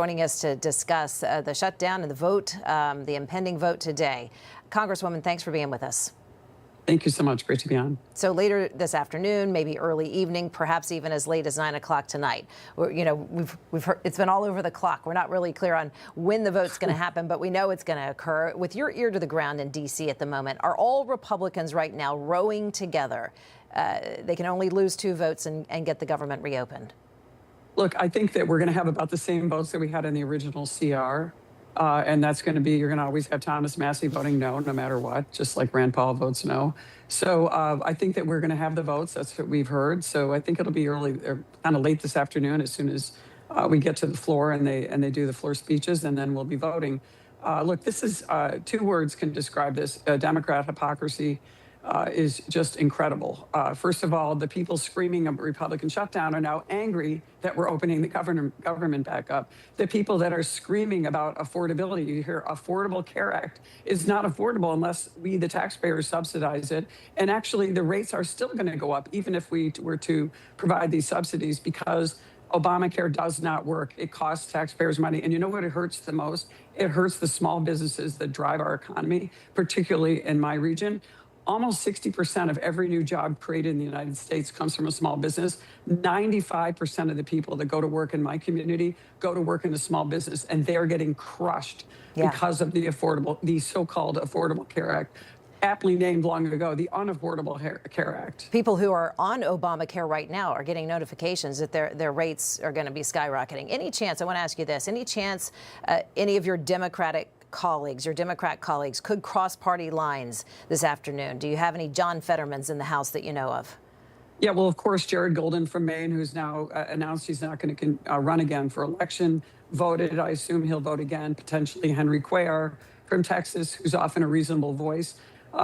Joining us to discuss the shutdown and the vote, the impending vote today. Congresswoman, thanks for being with us. Thank you so much. Great to be on. So later this afternoon, maybe early evening, perhaps even as late as 9 o'clock tonight. We've heard it's been all over the clock. We're not really clear on when the vote's going to happen, but we know it's going to occur. With your ear to the ground in D.C. at the moment, are all Republicans right now rowing together? They can only lose 2 votes and get the government reopened. Look, I think that we're going to have about the same votes that we had in the original CR. And that's going to be, you're going to always have Thomas Massie voting no matter what, just like Rand Paul votes no. So I think that we're going to have the votes. That's what we've heard. So I think it'll be early, or kind of late this afternoon, as soon as we get to the floor and they do the floor speeches, and then we'll be voting. Look, this is 2 words can describe this. Democrat hypocrisy is just incredible. First of all, the people screaming a Republican shutdown are now angry that we're opening the government back up. The people that are screaming about affordability, you hear Affordable Care Act, is not affordable unless we, the taxpayers, subsidize it. And actually, the rates are still going to go up, even if we were to provide these subsidies, because Obamacare does not work. It costs taxpayers money. And you know what it hurts the most? It hurts the small businesses that drive our economy, particularly in my region. Almost 60% of every new job created in the United States comes from a small business. 95% of the people that go to work in my community go to work in a small business, and they're getting crushed because of the so-called Affordable Care Act, aptly named long ago, the Unaffordable Care Act. People who are on Obamacare right now are getting notifications that their rates are going to be skyrocketing. Any chance, I want to ask you this, any chance any of your Democrat colleagues could cross party lines this afternoon? Do you have any John Fettermans in the House that you know of? Yeah, well, of course, Jared Golden from Maine, who's now announced he's not going to run again for election, voted. I assume he'll vote again. Potentially Henry Cuellar from Texas, who's often a reasonable voice.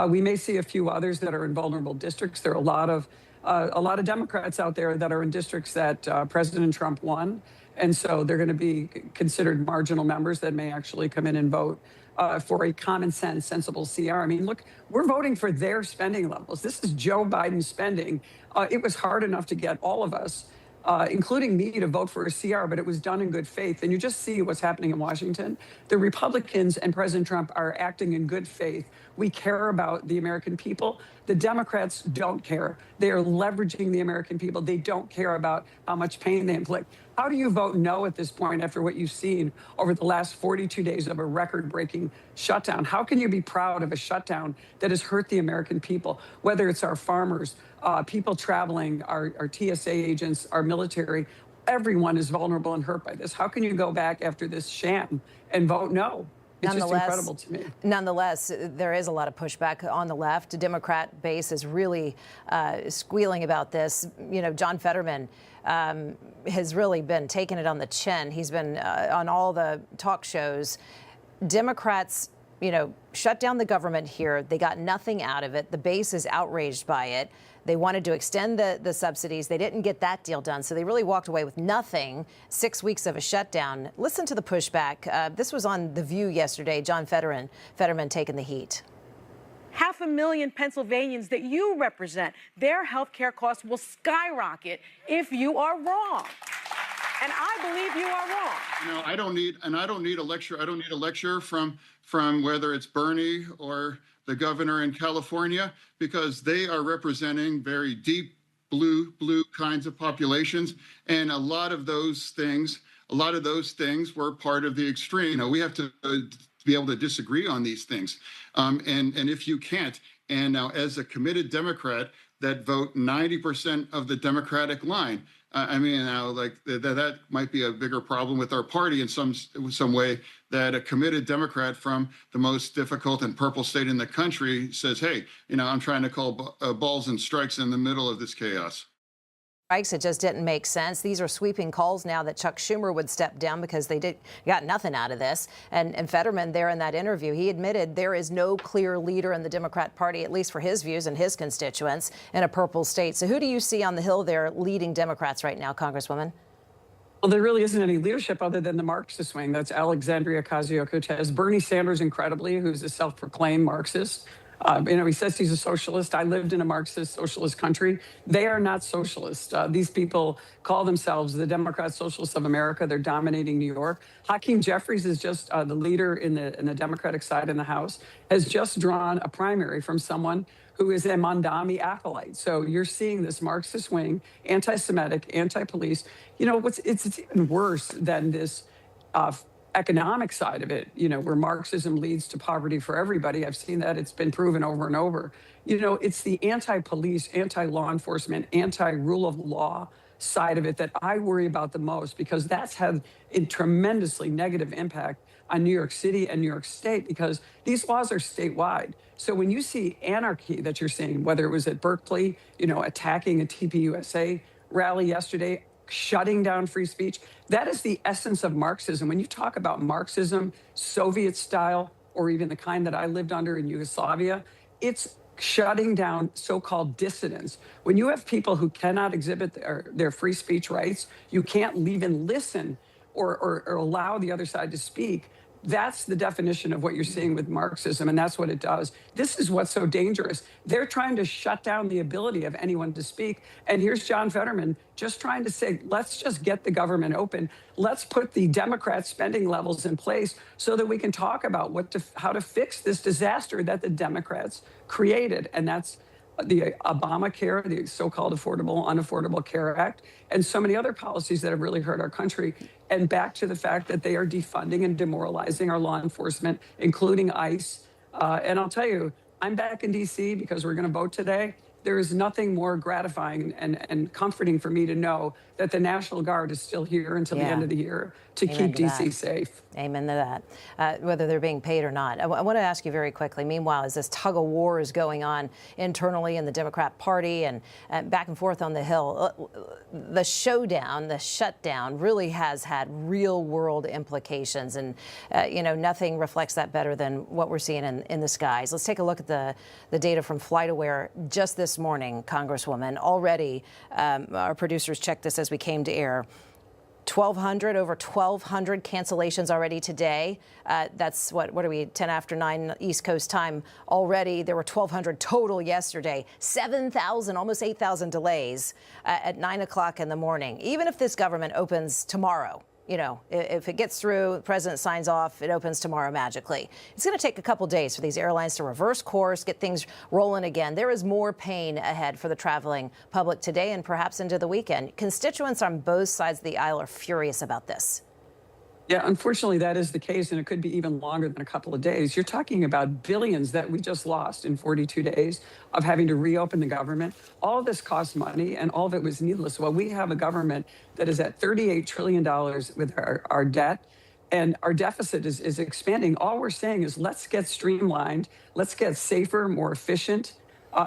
We may see a few others that are in vulnerable districts. There are a lot of Democrats out there that are in districts that President Trump won. And so they're going to be considered marginal members that may actually come in and vote for a common sense, sensible CR. I mean, look, we're voting for their spending levels. This is Joe Biden's spending. It was hard enough to get all of us, including me, to vote for a CR, but it was done in good faith. And you just see what's happening in Washington. The Republicans and President Trump are acting in good faith. We care about the American people. The Democrats don't care. They are leveraging the American people. They don't care about how much pain they inflict. How do you vote no at this point after what you've seen over the last 42 days of a record-breaking shutdown? How can you be proud of a shutdown that has hurt the American people, whether it's our farmers, people traveling, our TSA agents, our military? Everyone is vulnerable and hurt by this. How can you go back after this sham and vote no? It's just incredible to me. Nonetheless, there is a lot of pushback on the left. The Democrat base is really squealing about this. You know, John Fetterman has really been taking it on the chin. He's been on all the talk shows. Democrats, you know, shut down the government here. They got nothing out of it. The base is outraged by it. They wanted to extend the subsidies. They didn't get that deal done. So they really walked away with nothing. 6 weeks of a shutdown. Listen to the pushback. This was on The View yesterday. John Fetterman taking the heat. 500,000 Pennsylvanians that you represent, their health care costs will skyrocket if you are wrong. And I believe you are wrong. You know, I don't need a lecture. I don't need a lecture from whether it's Bernie or the governor in California, because they are representing very deep blue kinds of populations. And a lot of those things were part of the extreme. You know, we have to be able to disagree on these things. And if you can't, and now as a committed Democrat that vote 90% of the Democratic line, I mean, now like that might be a bigger problem with our party in some way, that a committed Democrat from the most difficult and purple state in the country says, hey, you know, I'm trying to call balls and strikes in the middle of this chaos. Strikes, it just didn't make sense. These are sweeping calls now that Chuck Schumer would step down because they got nothing out of this. And Fetterman there in that interview, he admitted there is no clear leader in the Democrat Party, at least for his views and his constituents, in a purple state. So who do you see on the Hill there leading Democrats right now, Congresswoman? Well, there really isn't any leadership other than the Marxist wing. That's Alexandria Ocasio-Cortez. Bernie Sanders, incredibly, who's a self-proclaimed Marxist. He says he's a socialist. I lived in a Marxist socialist country. They are not socialist. These people call themselves the Democrat Socialists of America. They're dominating New York. Hakeem Jeffries is just the leader in the Democratic side in the House, has just drawn a primary from someone who is a Mondami acolyte. So you're seeing this Marxist wing, anti-Semitic, anti-police. It's even worse than this economic side of it, where Marxism leads to poverty for everybody. I've seen that. It's been proven over and over. It's the anti-police, anti-law enforcement, anti-rule of law side of it that I worry about the most, because that's had a tremendously negative impact on New York City and New York State, because these laws are statewide. So when you see anarchy that you're seeing, whether it was at Berkeley, attacking a TPUSA rally yesterday, shutting down free speech, that is the essence of Marxism. When you talk about Marxism, Soviet style, or even the kind that I lived under in Yugoslavia, it's shutting down so-called dissidents. When you have people who cannot exhibit their free speech rights, you can't even listen or allow the other side to speak. That's the definition of what you're seeing with Marxism, and that's what it does. This is what's so dangerous. They're trying to shut down the ability of anyone to speak. And here's John Fetterman just trying to say, let's just get the government open. Let's put the Democrat spending levels in place so that we can talk about how to fix this disaster that the Democrats created. And that's the Obamacare, the so-called Unaffordable Care Act, and so many other policies that have really hurt our country. And back to the fact that they are defunding and demoralizing our law enforcement, including ICE. And I'll tell you, I'm back in D.C. because we're going to vote today. There is nothing more gratifying and comforting for me to know that the National Guard is still here until the end of the year to keep D.C. safe. Amen to that, whether they're being paid or not. I want to ask you very quickly, meanwhile, as this tug of war is going on internally in the Democrat Party and back and forth on the Hill, the shutdown really has had real world implications. And, nothing reflects that better than what we're seeing in the skies. Let's take a look at the data from FlightAware just this morning, Congresswoman. Already, our producers checked this as we came to air. Over 1,200 cancellations already today. That's what are we, 10 after 9 East Coast time already. There were 1,200 total yesterday. 7,000, almost 8,000 delays at 9 o'clock in the morning. Even if this government opens tomorrow, if it gets through, the president signs off, it opens tomorrow magically. It's going to take a couple days for these airlines to reverse course, get things rolling again. There is more pain ahead for the traveling public today and perhaps into the weekend. Constituents on both sides of the aisle are furious about this. Yeah, unfortunately, that is the case, and it could be even longer than a couple of days. You're talking about billions that we just lost in 42 days of having to reopen the government. All of this costs money, and all of it was needless. Well, we have a government that is at $38 trillion with our debt, and our deficit is expanding. All we're saying is let's get streamlined, let's get safer, more efficient,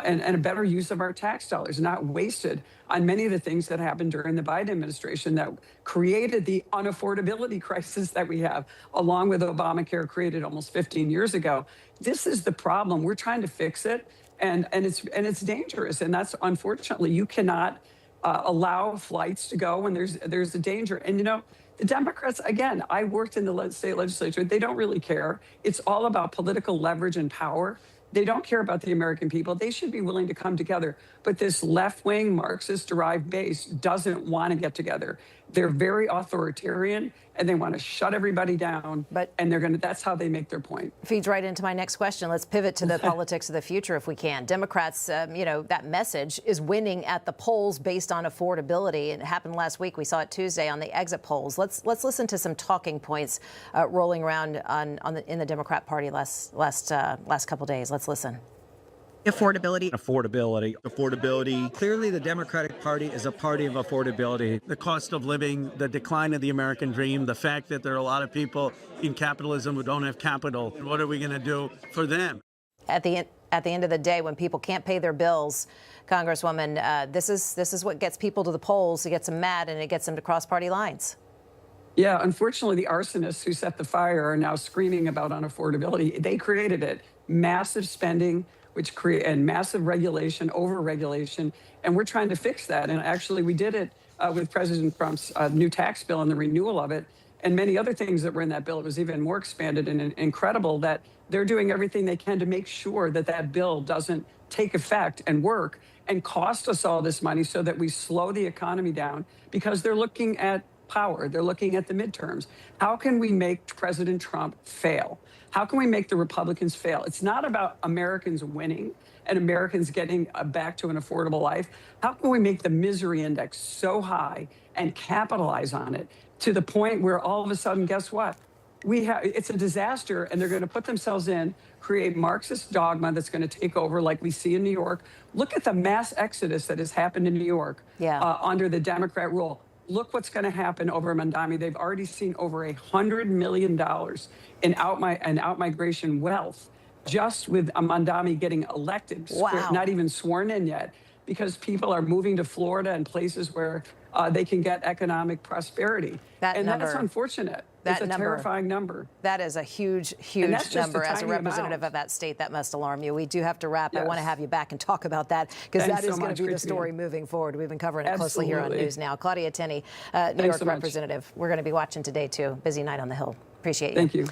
and a better use of our tax dollars, not wasted on many of the things that happened during the Biden administration that created the unaffordability crisis that we have, along with Obamacare created almost 15 years ago. This is the problem. We're trying to fix it, and it's dangerous. And that's, unfortunately, you cannot allow flights to go when there's a danger. And the Democrats, again, I worked in the state legislature. They don't really care. It's all about political leverage and power. They don't care about the American people. They should be willing to come together. But this left-wing Marxist-derived base doesn't want to get together. They're very authoritarian, and they want to shut everybody down. And that's how they make their point. Feeds right into my next question. Let's pivot to the politics of the future if we can. Democrats, that message is winning at the polls based on affordability. It happened last week. We saw it Tuesday on the exit polls. Let's listen to some talking points rolling around in the Democrat Party last couple days. Let's listen. Affordability. Clearly, the Democratic Party is a party of affordability. The cost of living, the decline of the American dream, the fact that there are a lot of people in capitalism who don't have capital. And what are we going to do for them? At the end of the day, when people can't pay their bills, Congresswoman, this is what gets people to the polls. It gets them mad, and it gets them to cross party lines. Yeah, unfortunately, the arsonists who set the fire are now screaming about unaffordability. They created it. Massive spending, and massive regulation, over-regulation, and we're trying to fix that. And actually, we did it with President Trump's new tax bill and the renewal of it. and many other things that were in that bill. It was even more expanded and incredible that they're doing everything they can to make sure that that bill doesn't take effect and work and cost us all this money so that we slow the economy down, because they're looking at power. They're looking at the midterms. How can we make President Trump fail? How can we make the Republicans fail? It's not about Americans winning and Americans getting back to an affordable life. How can we make the misery index so high and capitalize on it to the point where all of a sudden, guess what? It's a disaster, and they're going to put themselves in, create Marxist dogma that's going to take over like we see in New York. Look at the mass exodus that has happened in New York under the Democrat rule. Look what's going to happen over Mandami. They've already seen over $100 million in out-migration wealth just with Mandami getting elected, not even sworn in yet, because people are moving to Florida and places where they can get economic prosperity. That's unfortunate. It's a terrifying number. That is a huge, huge number. As a representative of that state, that must alarm you. We do have to wrap. Yes. I want to have you back and talk about that, because that is going to be the story moving forward. We've been covering it closely here on News Now. Claudia Tenney, New York representative. We're going to be watching today, too. Busy night on the Hill. Appreciate you. Thank you.